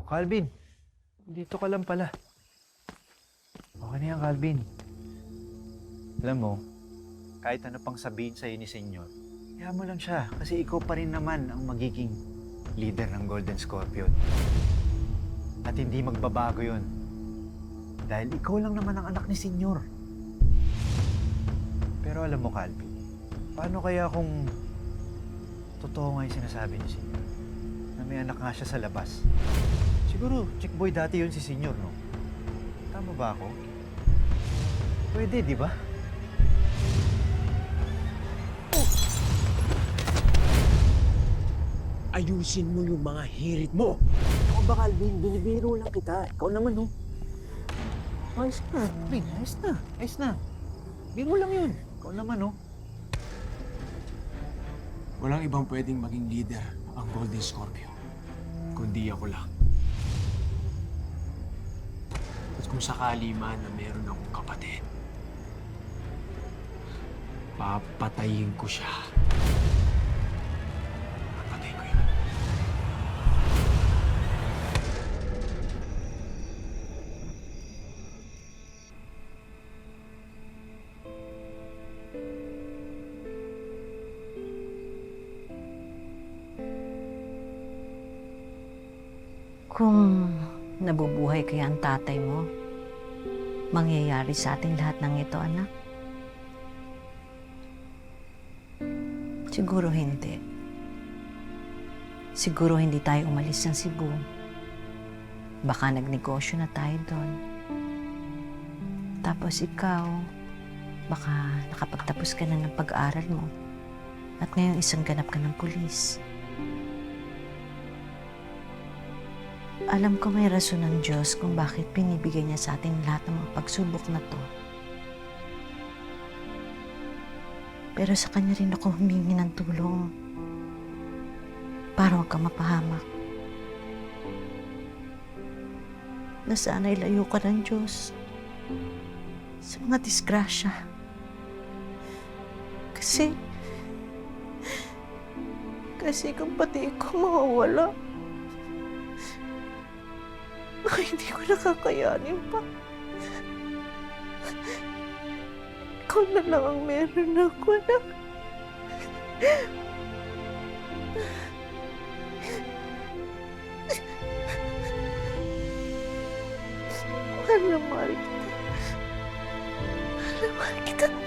Calvin, dito ka lang pala. Okay na yan, Calvin. Alam mo, kahit ano pang sabihin sa'yo ni Senyor, kaya mo lang siya kasi ikaw pa rin naman ang magiging leader ng Golden Scorpion. At hindi magbabago yun. Dahil ikaw lang naman ang anak ni Senyor. Pero alam mo, Calvin, paano kaya kung totoo nga yung sinasabi ni Senyor na may anak nga siya sa labas? Siguro, chick boy dati yun si Senyor, no? Tama ba ako? Pwede, di ba? Ayusin mo yung mga hirit mo! Ako ba, Calvin? Binibiro lang kita. Ikaw naman, no? Ayos na, Calvin. Ayos na. Ayos na. Biro lang yun. Ikaw naman, no? Walang ibang pwedeng maging leader ang Golden Scorpio, kundi ako lang. At kung sakali man na meron akong kapatid, papatayin ko siya. Papatay ko yun. Kung nabubuhay kaya ang tatay mo, mangyayari sa ating lahat ng ito, anak? Siguro hindi. Siguro hindi tayo umalis ng Cebu. Baka nagnegosyo na tayo doon. Tapos ikaw, baka nakapagtapos ka na ng pag-aaral mo at ngayon isang ganap ka ng pulis. Alam ko may rason ng Diyos kung bakit pinibigay niya sa atin lahat ng mga pagsubok na to. Pero sa Kanya rin ako humingi ng tulong para huwag kang mapahamak. Na sana'y layo ka ng Diyos sa mga disgrasya. Kasi kung pati ikaw mawawala, baka hindi ko nakakayanin pa. Ikaw na lang ang meron ako, anak. Mahal na mahal kita. Mahal na mahal kita.